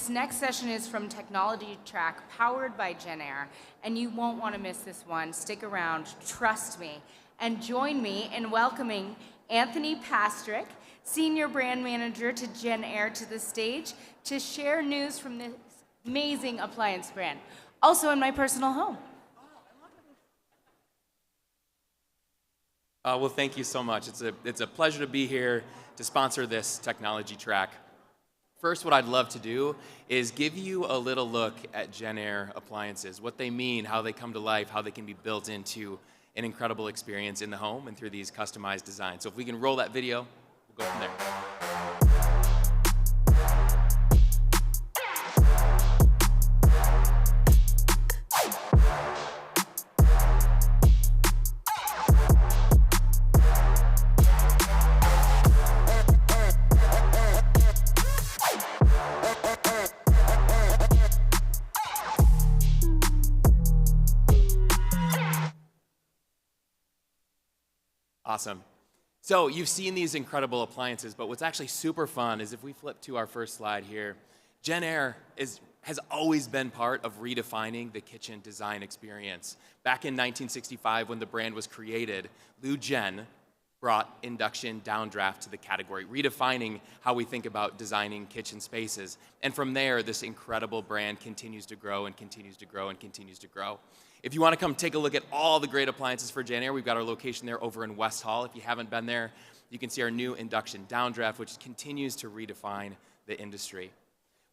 This next session is from Technology Track, powered by GenAir, and you won't want to miss this one. Stick around, trust me. And join me in welcoming Anthony Pastrick, Senior Brand Manager to GenAir, to the stage to share news from this amazing appliance brand, also in my personal home. Well, thank you so much. It's a pleasure to be here to sponsor this technology track. First, what I'd love to do is give you a little look at GenAir appliances, what they mean, how they come to life, how they can be built into an incredible experience in the home and through these customized designs. So if we can roll that video, we'll go from there. Awesome. So you've seen these incredible appliances, but what's actually super fun is if we flip to our first slide here, GenAir has always been part of redefining the kitchen design experience. Back in 1965, when the brand was created, Lou Gen brought induction downdraft to the category, redefining how we think about designing kitchen spaces. And from there, this incredible brand continues to grow and continues to grow and continues to grow. If you want to come take a look at all the great appliances for GenAir, we've got our location there over in West Hall. If you haven't been there, you can see our new induction downdraft, which continues to redefine the industry.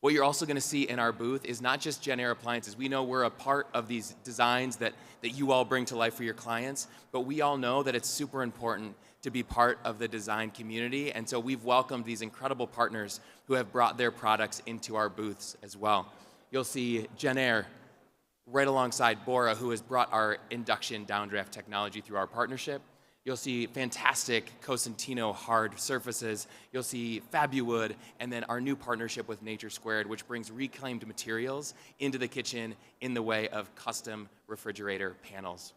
What you're also going to see in our booth is not just GenAir appliances. We know we're a part of these designs that you all bring to life for your clients, but we all know that it's super important to be part of the design community, and so we've welcomed these incredible partners who have brought their products into our booths as well. You'll see GenAir right alongside Bora, who has brought our induction downdraft technology through our partnership. You'll see fantastic Cosentino hard surfaces. You'll see Fabuwood, and then our new partnership with Nature Squared, which brings reclaimed materials into the kitchen in the way of custom refrigerator panels.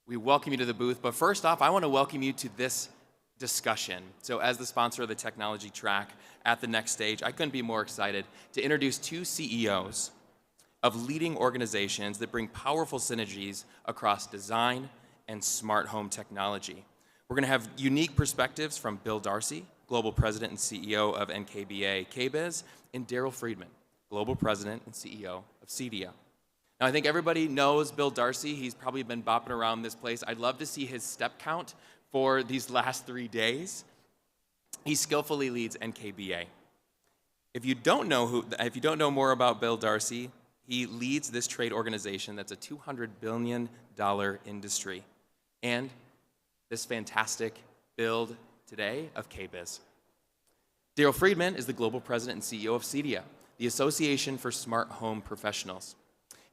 We welcome you to the booth, but first off, I want to welcome you to this discussion. So as the sponsor of the technology track at the next stage, I couldn't be more excited to introduce two CEOs of leading organizations that bring powerful synergies across design and smart home technology. We're going to have unique perspectives from Bill Darcy, Global President and CEO of NKBA KBIS, and Daryl Friedman, Global President and CEO of CEDIA. Now, I think everybody knows Bill Darcy. He's probably been bopping around this place. I'd love to see his step count for these last 3 days. He skillfully leads NKBA. If you don't know more about Bill Darcy, he leads this trade organization that's a $200 billion industry, and this fantastic build today of KBIS. Daryl Friedman is the Global President and CEO of CEDIA, the Association for Smart Home Professionals.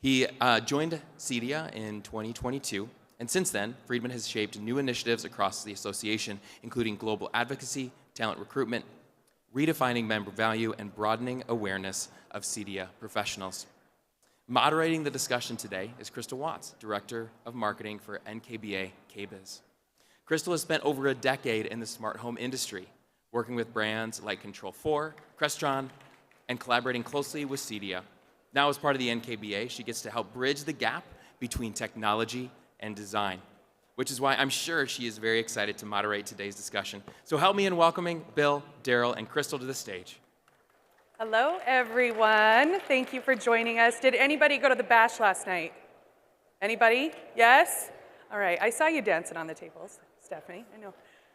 He joined CEDIA in 2022, and since then, Friedman has shaped new initiatives across the association, including global advocacy, talent recruitment, redefining member value, and broadening awareness of CEDIA professionals. Moderating the discussion today is Crystal Watts, Director of Marketing for NKBA KBIS. Crystal has spent over a decade in the smart home industry, working with brands like Control4, Crestron, and collaborating closely with CEDIA. Now, as part of the NKBA, she gets to help bridge the gap between technology and design, which is why I'm sure she is very excited to moderate today's discussion. So help me in welcoming Bill, Daryl, and Crystal to the stage. Hello, everyone. Thank you for joining us. Did anybody go to the bash last night? Anybody? Yes? All right. I saw you dancing on the tables, Stephanie. I know.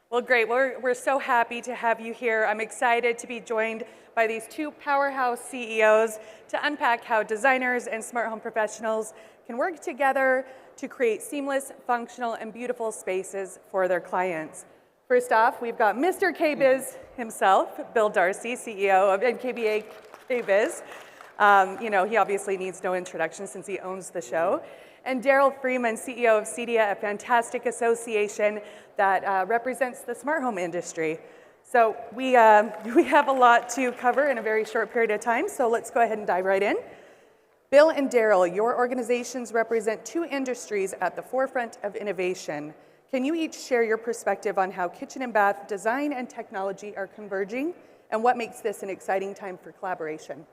Well, great. We're so happy to have you here. I'm excited to be joined by these two powerhouse CEOs to unpack how designers and smart home professionals can work together to create seamless, functional, and beautiful spaces for their clients. First off, we've got Mr. KBIS himself, Bill Darcy, CEO of NKBA KBIS. He obviously needs no introduction since he owns the show. And Daryl Friedman, CEO of CEDIA, a fantastic association that represents the smart home industry. So we have a lot to cover in a very short period of time, so let's go ahead and dive right in. Bill and Daryl, your organizations represent two industries at the forefront of innovation. Can you each share your perspective on how kitchen and bath design and technology are converging and what makes this an exciting time for collaboration?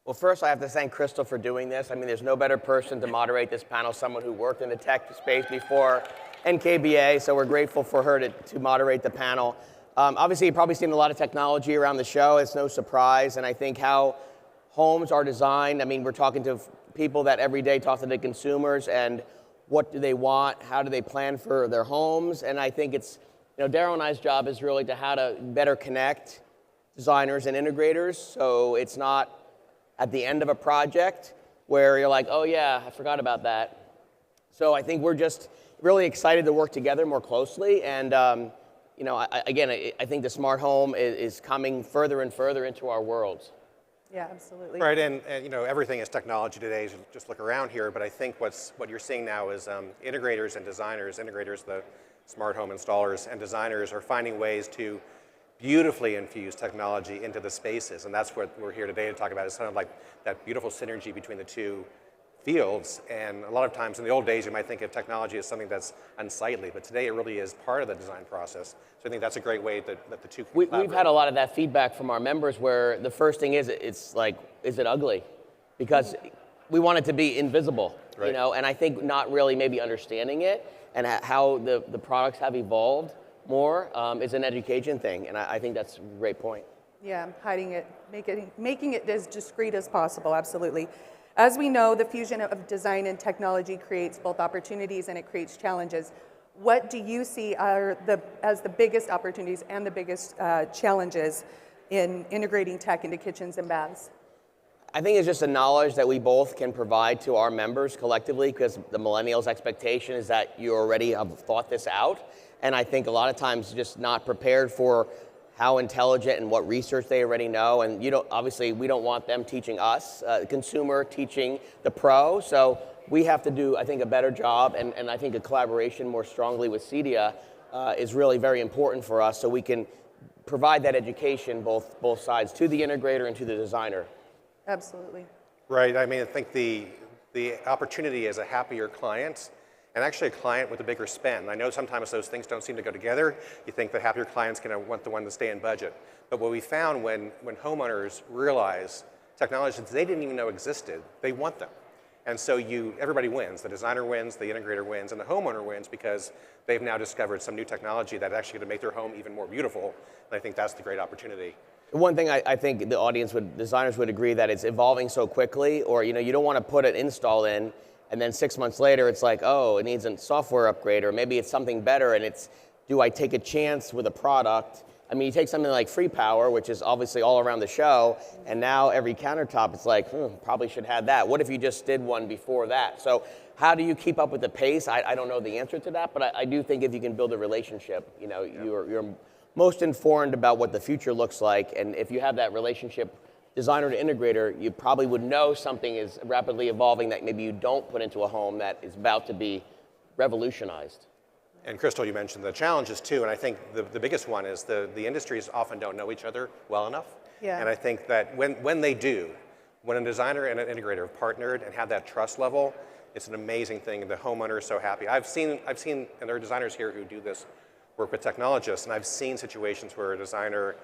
Well, first I have to thank Crystal for doing this. I mean, there's no better person to moderate this panel, someone who worked in the tech space before NKBA, so we're grateful for her to moderate the panel. Obviously, you've probably seen a lot of technology around the show. It's no surprise, and I think how homes are designed, I mean, we're talking to people that every day talk to the consumers, and what do they want, how do they plan for their homes, and I think it's, Daryl and I's job is really to how to better connect designers and integrators, so it's not at the end of a project where you're like, oh yeah, I forgot about that. So I think we're just really excited to work together more closely. And I think the smart home is coming further and further into our worlds. Yeah, absolutely. Right, and everything is technology today. Just look around here, but I think what you're seeing now is integrators and designers, integrators, the smart home installers, and designers are finding ways to beautifully infuse technology into the spaces, and that's what we're here today to talk about. It's kind of like that beautiful synergy between the two fields, and a lot of times in the old days you might think of technology as something that's unsightly, but today it really is part of the design process. So I think that's a great way that the two can collaborate. We've had a lot of that feedback from our members where the first thing is, it's like, is it ugly? Because we want it to be invisible, right. And I think not really maybe understanding it and how the products have evolved more is an education thing, and I think that's a great point. Yeah, hiding it, making it as discreet as possible, absolutely. As we know, the fusion of design and technology creates both opportunities and it creates challenges. What do you see as the biggest opportunities and the biggest challenges in integrating tech into kitchens and baths? I think it's just a knowledge that we both can provide to our members collectively, because the millennials' expectation is that you already have thought this out. And I think a lot of times just not prepared for how intelligent and what research they already know. And obviously we don't want them teaching us, the consumer teaching the pro. So we have to do, I think, a better job. And I think a collaboration more strongly with CEDIA is really very important for us, so we can provide that education both sides, to the integrator and to the designer. Absolutely. Right, I mean, I think the opportunity is a happier client, and actually a client with a bigger spend. I know sometimes those things don't seem to go together. You think the happier client's going to want the one to stay in budget. But what we found when homeowners realize technologies that they didn't even know existed, they want them. And so everybody wins. The designer wins, the integrator wins, and the homeowner wins because they've now discovered some new technology that's actually going to make their home even more beautiful. And I think that's the great opportunity. One thing I think the audience designers would agree that it's evolving so quickly, or you don't want to put an install in and then 6 months later it's like, oh, it needs a software upgrade, or maybe it's something better, and do I take a chance with a product? I mean, you take something like Free Power, which is obviously all around the show, and now every countertop, it's like, probably should have that. What if you just did one before that? So how do you keep up with the pace? I don't know the answer to that, but I do think if you can build a relationship, you're most informed about what the future looks like, and if you have that relationship, designer to integrator, you probably would know something is rapidly evolving that maybe you don't put into a home that is about to be revolutionized. And Crystal, you mentioned the challenges too, and I think the biggest one is the industries often don't know each other well enough. Yeah. And I think that when they do, when a designer and an integrator have partnered and have that trust level, it's an amazing thing. The homeowner is so happy. I've seen, and there are designers here who do this work with technologists, and I've seen situations where a designer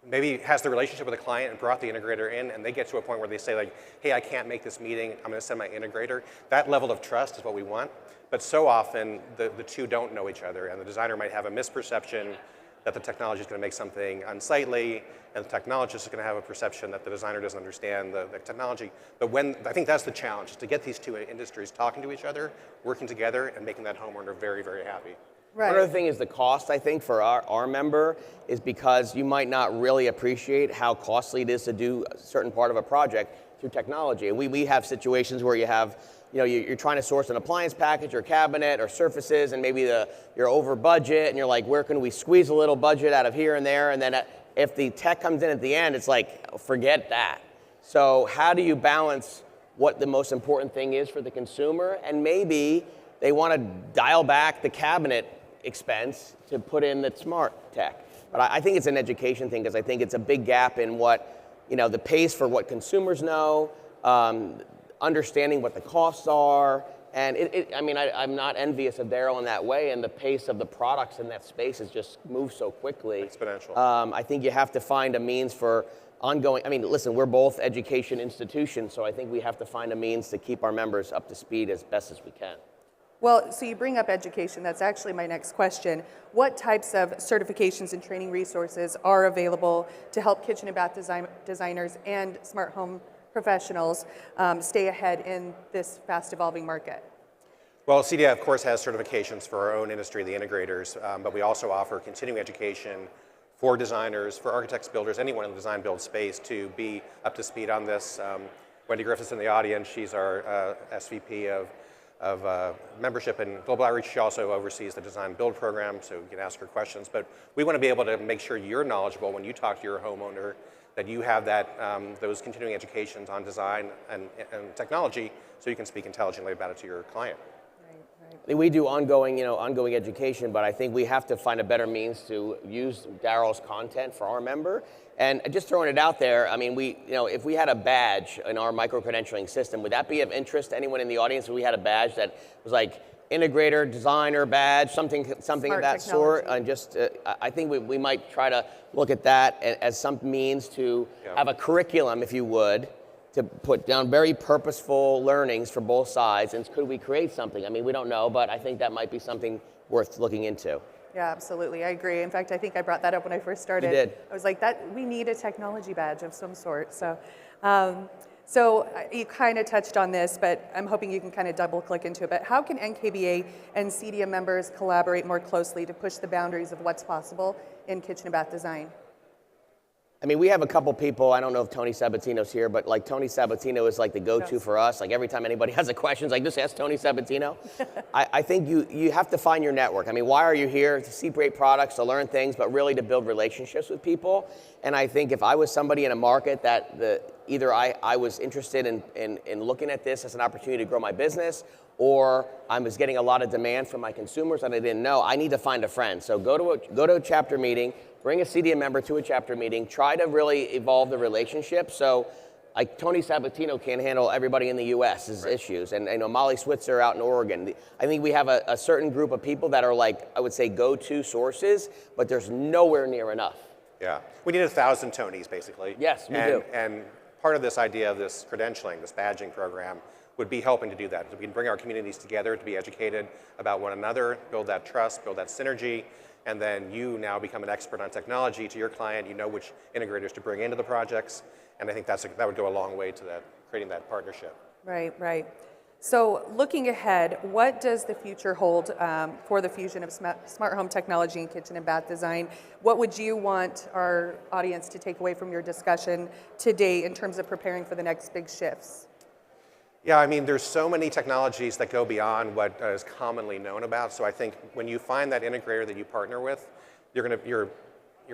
maybe has the relationship with a client and brought the integrator in, and they get to a point where they say like, hey, I can't make this meeting, I'm gonna send my integrator. That level of trust is what we want. But so often, the two don't know each other, and the designer might have a misperception that the technology is gonna make something unsightly, and the technologist is gonna have a perception that the designer doesn't understand the technology. But I think that's the challenge, is to get these two industries talking to each other, working together, and making that homeowner very, very happy. Right. One other thing is the cost, I think, for our member is because you might not really appreciate how costly it is to do a certain part of a project through technology. And we have situations where you have, you're trying to source an appliance package or cabinet or surfaces, and maybe you're over budget, and you're like, where can we squeeze a little budget out of here and there? And then if the tech comes in at the end, it's like, forget that. So how do you balance what the most important thing is for the consumer? And maybe they want to dial back the cabinet expense to put in the smart tech. But I think it's an education thing, because I think it's a big gap in what, the pace for what consumers know, understanding what the costs are, And I mean, I'm not envious of Daryl in that way, and the pace of the products in that space has just moved so quickly. Exponential. I think you have to find a means for ongoing, I mean, listen, we're both education institutions, so I think we have to find a means to keep our members up to speed as best as we can. Well, so you bring up education. That's actually my next question. What types of certifications and training resources are available to help kitchen and bath designers and smart home professionals stay ahead in this fast evolving market? Well, CEDIA, of course, has certifications for our own industry, the integrators, but we also offer continuing education for designers, for architects, builders, anyone in the design build space to be up to speed on this. Wendy Griffiths in the audience, she's our SVP of membership and global outreach. She also oversees the design build program, so you can ask her questions. But we want to be able to make sure you're knowledgeable when you talk to your homeowner, that you have that those continuing educations on design and technology, so you can speak intelligently about it to your client. We do ongoing education, but I think we have to find a better means to use Daryl's content for our member. And just throwing it out there, I mean, if we had a badge in our micro-credentialing system, would that be of interest to anyone in the audience if we had a badge that was like integrator, designer badge, something of that sort? And just, I think we might try to look at that as some means to have a curriculum, if you would, to put down very purposeful learnings for both sides. And could we create something? I mean, we don't know, but I think that might be something worth looking into. Yeah, absolutely. I agree. In fact, I think I brought that up when I first started. You did. I was like, we need a technology badge of some sort. So you kind of touched on this, but I'm hoping you can kind of double click into it. But how can NKBA and CEDIA members collaborate more closely to push the boundaries of what's possible in kitchen and bath design? I mean, we have a couple people, I don't know if Tony Sabatino's here, but like Tony Sabatino is like the go-to for us. Like every time anybody has a question, it's like, just ask Tony Sabatino. I think you have to find your network. I mean, why are you here? To see great products, to learn things, but really to build relationships with people. And I think if I was somebody in a market that either I was interested in looking at this as an opportunity to grow my business, or I was getting a lot of demand from my consumers that I didn't know, I need to find a friend. So go to a chapter meeting, bring a CEDIA member to a chapter meeting, try to really evolve the relationship. So like Tony Sabatino can't handle everybody in the U.S.'s issues. And Molly Switzer out in Oregon. I think we have a certain group of people that are like, I would say, go-to sources, but there's nowhere near enough. Yeah, we need 1,000 Tonys, basically. Yes, we do. And part of this idea of this credentialing, this badging program, would be helping to do that. We can bring our communities together to be educated about one another, build that trust, build that synergy, and then you now become an expert on technology to your client. You know which integrators to bring into the projects, and I think that would go a long way to that, creating that partnership. Right. So looking ahead, what does the future hold for the fusion of smart home technology and kitchen and bath design? What would you want our audience to take away from your discussion today in terms of preparing for the next big shifts? Yeah, I mean, there's so many technologies that go beyond what is commonly known about. So I think when you find that integrator that you partner with, your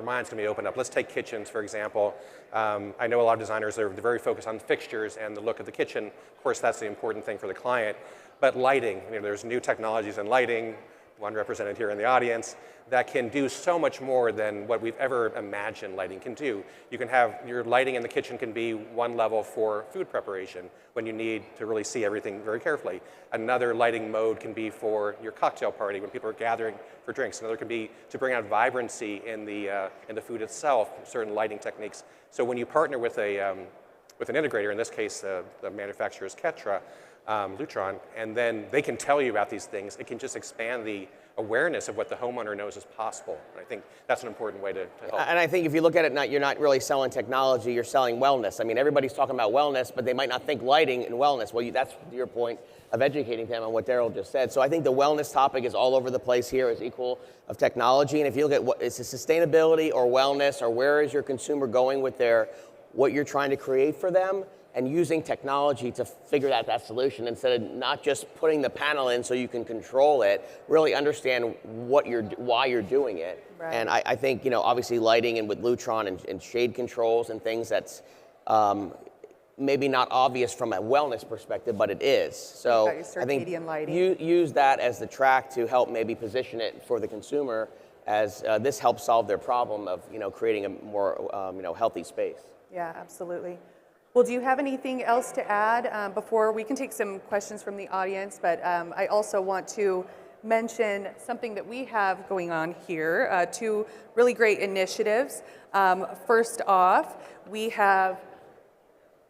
mind's going to be opened up. Let's take kitchens, for example. I know a lot of designers, they're very focused on fixtures and the look of the kitchen. Of course, that's the important thing for the client. But lighting, there's new technologies in lighting, one represented here in the audience, that can do so much more than what we've ever imagined lighting can do. You can have, your lighting in the kitchen can be one level for food preparation when you need to really see everything very carefully. Another lighting mode can be for your cocktail party when people are gathering for drinks. Another can be to bring out vibrancy in the food itself, certain lighting techniques. So when you partner with an integrator, in this case the manufacturer is Ketra, Lutron, and then they can tell you about these things. It can just expand the awareness of what the homeowner knows is possible. And I think that's an important way to help. And I think if you look at it, you're not really selling technology, you're selling wellness. I mean, everybody's talking about wellness, but they might not think lighting and wellness. Well, that's your point of educating them on what Daryl just said. So I think the wellness topic is all over the place here, is equal of technology. And if you look at what is sustainability or wellness, or where is your consumer going with what you're trying to create for them, and using technology to figure out that solution instead of not just putting the panel in so you can control it, really understand why you're doing it. Right. And I think, obviously lighting and with Lutron and shade controls and things that's maybe not obvious from a wellness perspective, but it is. So I think you use that as the track to help maybe position it for the consumer as this helps solve their problem of, creating a more, healthy space. Yeah, absolutely. Well, do you have anything else to add before we can take some questions from the audience? But I also want to mention something that we have going on here, two really great initiatives. First off, we have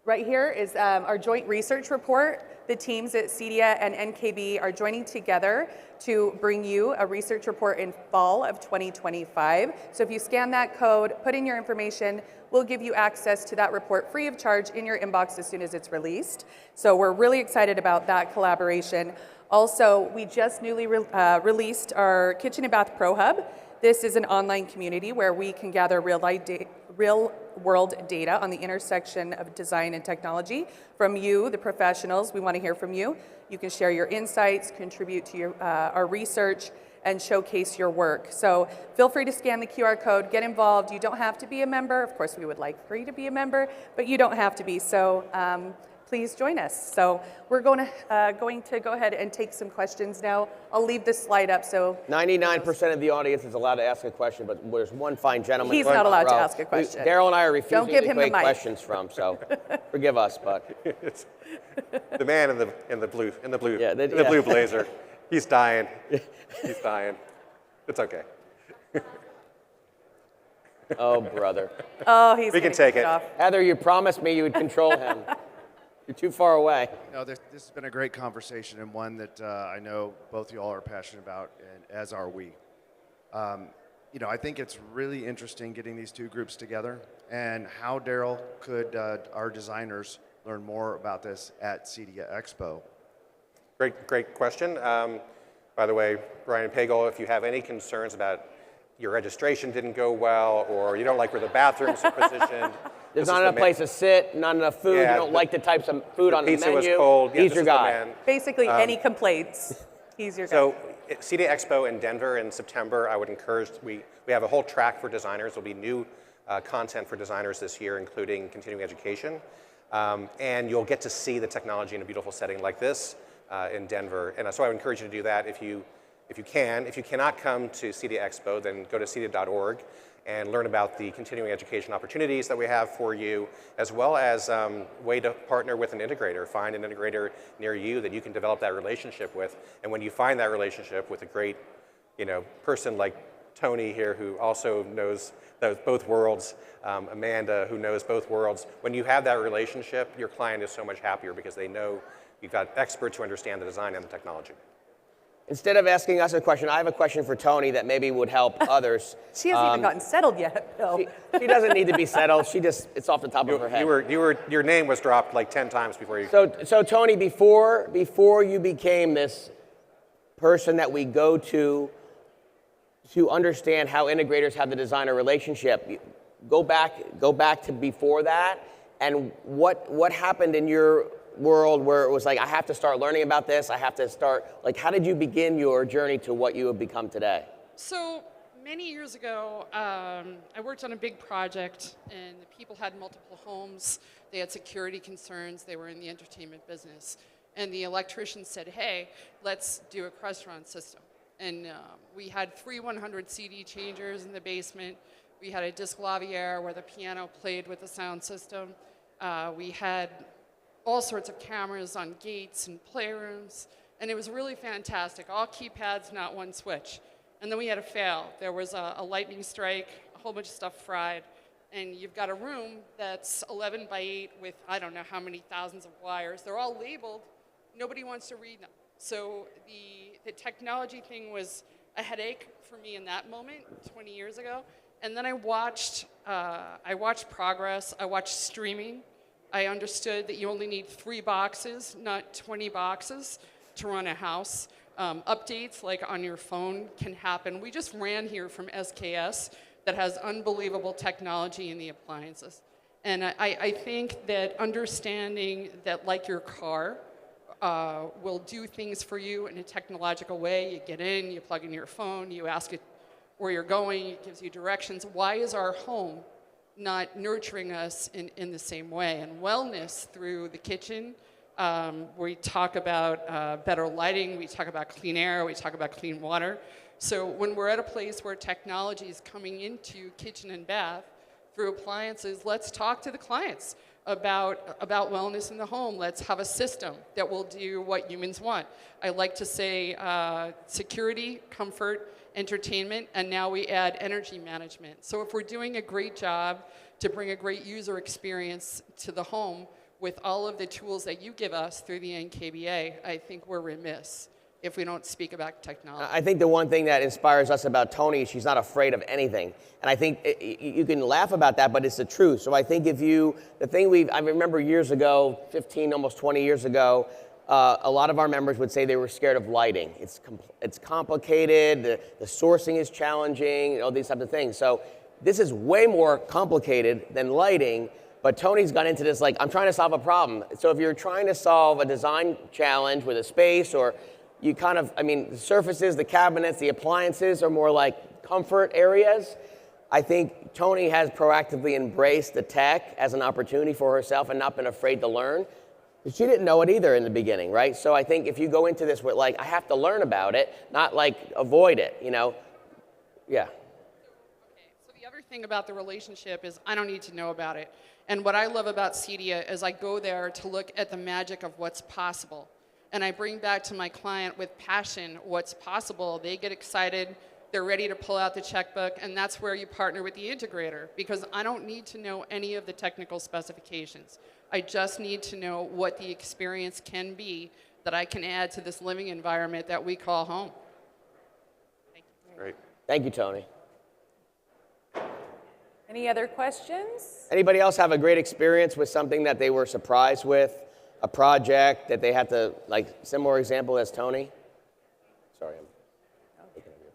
right here is our joint research report. The teams at CEDIA and NKBA are joining together to bring you a research report in fall of 2025. So if you scan that code, put in your information, we'll give you access to that report free of charge in your inbox as soon as it's released. So we're really excited about that collaboration. Also, we just newly released our Kitchen and Bath Pro Hub. This is an online community where we can gather real-world data on the intersection of design and technology from you, the professionals. We want to hear from you. You can share your insights, contribute to our research, and showcase your work. So feel free to scan the QR code, get involved. You don't have to be a member. Of course, we would like for you to be a member, but you don't have to be. So please join us. So we're going to go ahead and take some questions now. I'll leave this slide up. So 99% of the audience is allowed to ask a question, but there's one fine gentleman. He's not allowed to ask a question. Daryl and I are refusing Don't give to him the take mic. questions from, so forgive us, but The man in the blue Yeah, blue blazer. He's dying. He's dying. It's okay. oh, brother. Oh, he's We can gonna take kick it. off. Heather, you promised me you would control him. You're too far away. No, this has been a great conversation and one that I know both of y'all are passionate about, and as are we. I think it's really interesting getting these two groups together, and how, Daryl, could our designers learn more about this at CEDIA Expo? Great question. By the way, Brian Pagel, if you have any concerns about your registration didn't go well, or you don't like where the bathrooms are positioned. There's not enough place to sit, not enough food. Yeah, you don't like the types of food on the pizza menu. was cold. Yeah, He's this your is the guy. man. Basically, any complaints, he's your guy. So CEDIA Expo in Denver in September, I would encourage, we have a whole track for designers. There'll be new content for designers this year, including continuing education. And you'll get to see the technology in a beautiful setting like this in Denver. And so I would encourage you to do that if you can. If you cannot come to CEDIA Expo, then go to cedia.org and learn about the continuing education opportunities that we have for you, as well as way to partner with an integrator. Find an integrator near you that you can develop that relationship with. And when you find that relationship with a great, person like Tony here, who also knows both worlds, Amanda, who knows both worlds, when you have that relationship, your client is so much happier because they know you've got experts who understand the design and the technology. Instead of asking us a question, I have a question for Tony that maybe would help others. She hasn't even gotten settled yet. No. She doesn't need to be settled. It's off the top of her head. Your name was dropped like 10 times before you. So Tony, before you became this person that we go to understand how integrators have the designer relationship, go back to before that, and what happened in your world where it was like, I have to start learning about this, I have to start, like, how did you begin your journey to what you have become today? So many years ago, I worked on a big project, and the people had multiple homes. They had security concerns. They were in the entertainment business. And the electrician said, hey, let's do a Crestron system. And we had 3 100 CD changers in the basement. We had a disc lavier where the piano played with the sound system. We had all sorts of cameras on gates and playrooms, and it was really fantastic. All keypads, not one switch. And then we had a fail. There was a lightning strike, a whole bunch of stuff fried, and you've got a room that's 11 by 8 with I don't know how many thousands of wires. They're all labeled. Nobody wants to read them. So the technology thing was a headache for me in that moment 20 years ago. And then I watched progress. I watched streaming. I understood that you only need 3 boxes, not 20 boxes, to run a house. Updates like on your phone can happen. We just ran here from SKS that has unbelievable technology in the appliances. And I think that understanding that, like your car, will do things for you in a technological way. You get in, you plug in your phone, you ask it where you're going, it gives you directions. Why is our home not nurturing us in the same way? And wellness through the kitchen, we talk about better lighting, we talk about clean air, we talk about clean water. So when we're at a place where technology is coming into kitchen and bath through appliances, let's talk to the clients. about wellness in the home. Let's have a system that will do what humans want. I like to say security, comfort, entertainment, and now we add energy management. So if we're doing a great job to bring a great user experience to the home with all of the tools that you give us through the NKBA, I think we're remiss if we don't speak about technology. I think the one thing that inspires us about Tony is she's not afraid of anything. And I think you can laugh about that, but it's the truth. So I think I remember years ago, 15, almost 20 years ago, a lot of our members would say they were scared of lighting. It's complicated, the sourcing is challenging, all these types of things. So this is way more complicated than lighting, but Tony's got into this like, I'm trying to solve a problem. So if you're trying to solve a design challenge with a space, or you the surfaces, the cabinets, the appliances are more like comfort areas. I think Tony has proactively embraced the tech as an opportunity for herself and not been afraid to learn. She didn't know it either in the beginning, right? So I think if you go into this with like, I have to learn about it, not like avoid it, Yeah. Okay, so the other thing about the relationship is I don't need to know about it. And what I love about CEDIA is I go there to look at the magic of what's possible. And I bring back to my client with passion what's possible. They get excited, they're ready to pull out the checkbook, and that's where you partner with the integrator, because I don't need to know any of the technical specifications. I just need to know what the experience can be that I can add to this living environment that we call home. Thank you. Great. Thank you, Tony. Any other questions? Anybody else have a great experience with something that they were surprised with? A project that they had to, like, similar example as Tony? Sorry, I'm thinking of you.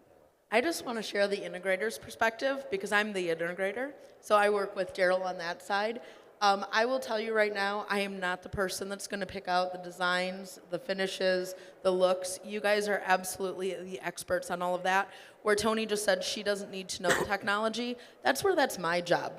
I just want to share the integrator's perspective because I'm the integrator. So I work with Daryl on that side. I will tell you right now, I am not the person that's going to pick out the designs, the finishes, the looks. You guys are absolutely the experts on all of that. Where Tony just said she doesn't need to know the technology, that's my job.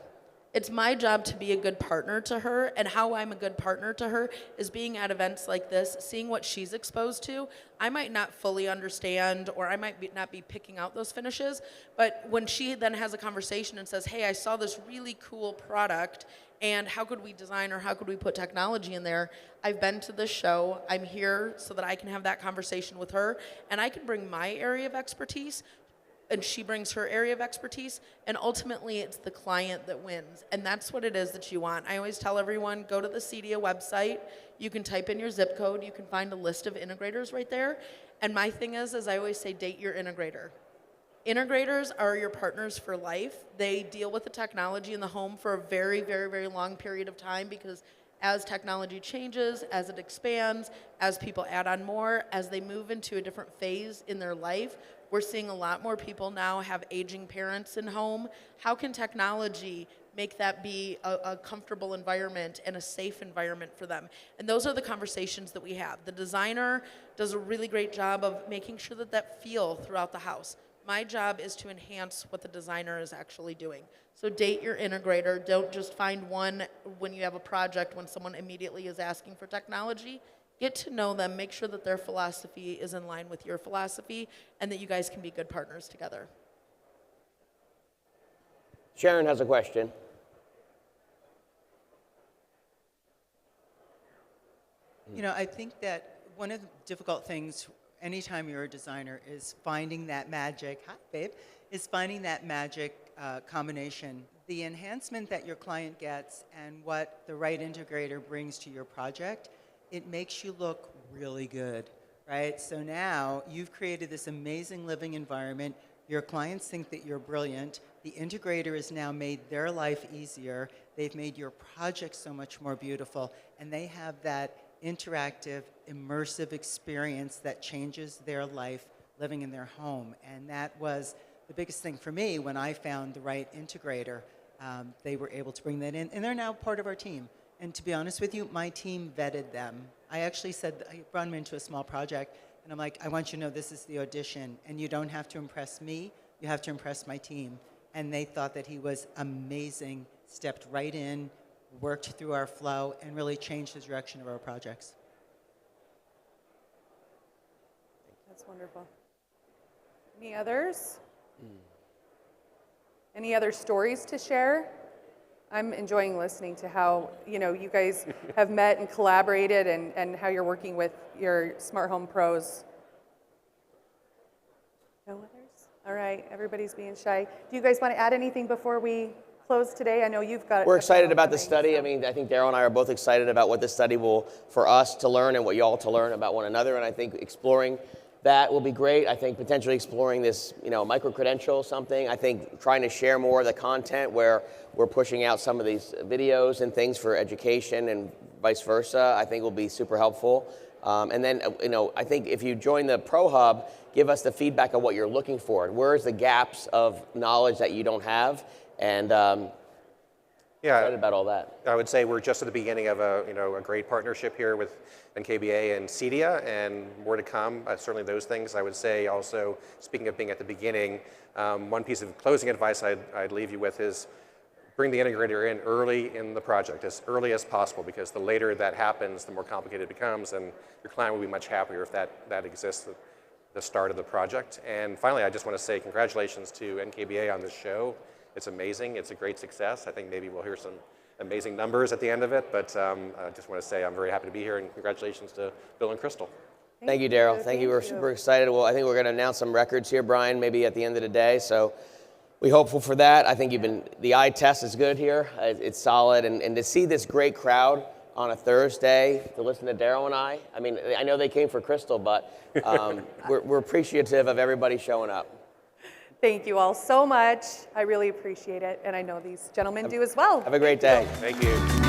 It's my job to be a good partner to her, and how I'm a good partner to her is being at events like this, seeing what she's exposed to. I might not fully understand, or I might not be picking out those finishes, but when she then has a conversation and says, hey, I saw this really cool product, and how could we design or how could we put technology in there? I've been to this show. I'm here so that I can have that conversation with her, and I can bring my area of expertise, and she brings her area of expertise, and ultimately it's the client that wins. And that's what it is that you want. I always tell everyone, go to the CEDIA website. You can type in your zip code. You can find a list of integrators right there. And my thing is I always say, date your integrator. Integrators are your partners for life. They deal with the technology in the home for a very, very, very long period of time, because as technology changes, as it expands, as people add on more, as they move into a different phase in their life, we're seeing a lot more people now have aging parents in home. How can technology make that be a comfortable environment and a safe environment for them? And those are the conversations that we have. The designer does a really great job of making sure that feel throughout the house. My job is to enhance what the designer is actually doing. So date your integrator. Don't just find one when you have a project when someone immediately is asking for technology. Get to know them, make sure that their philosophy is in line with your philosophy, and that you guys can be good partners together. Sharon has a question. I think that one of the difficult things anytime you're a designer is finding that magic, hi babe, is finding that magic combination. The enhancement that your client gets and what the right integrator brings to your project, it makes you look really good, right? So now you've created this amazing living environment. Your clients think that you're brilliant. The integrator has now made their life easier. They've made your project so much more beautiful, and they have that interactive, immersive experience that changes their life living in their home. And that was the biggest thing for me when I found the right integrator. They were able to bring that in, and they're now part of our team. And to be honest with you, my team vetted them. I actually said, I brought them into a small project, and I'm like, I want you to know this is the audition, and you don't have to impress me, you have to impress my team. And they thought that he was amazing, stepped right in, worked through our flow, and really changed the direction of our projects. That's wonderful. Any others? Any other stories to share? I'm enjoying listening to how, you guys have met and collaborated and how you're working with your smart home pros. No others? All right, everybody's being shy. Do you guys want to add anything before we close today? I know you've got. We're excited about the study. I mean, I think Daryl and I are both excited about what this study will, for us to learn and what y'all to learn about one another. And I think exploring that will be great. I think potentially exploring this, micro-credential something. I think trying to share more of the content where we're pushing out some of these videos and things for education and vice versa, I think will be super helpful. And then, I think if you join the Pro Hub, give us the feedback of what you're looking for. Where's the gaps of knowledge that you don't have? And excited about all that. I would say we're just at the beginning of a great partnership here with NKBA and CEDIA, and more to come. Certainly those things. I would say also, speaking of being at the beginning, one piece of closing advice I'd leave you with is bring the integrator in early in the project, as early as possible, because the later that happens, the more complicated it becomes, and your client will be much happier if that exists at the start of the project. And finally, I just want to say congratulations to NKBA on this show. It's amazing. It's a great success. I think maybe we'll hear some amazing numbers at the end of it, but I just want to say I'm very happy to be here, and congratulations to Bill and Crystal. Thank you, Daryl. Thank you. We're super excited. Well, I think we're going to announce some records here, Brian, maybe at the end of the day. So we're hopeful for that. I think the eye test is good here. It's solid. And to see this great crowd on a Thursday, to listen to Daryl and I mean, I know they came for Crystal, but we're appreciative of everybody showing up. Thank you all so much. I really appreciate it, and I know these gentlemen do as well. Have a great day. Thank you.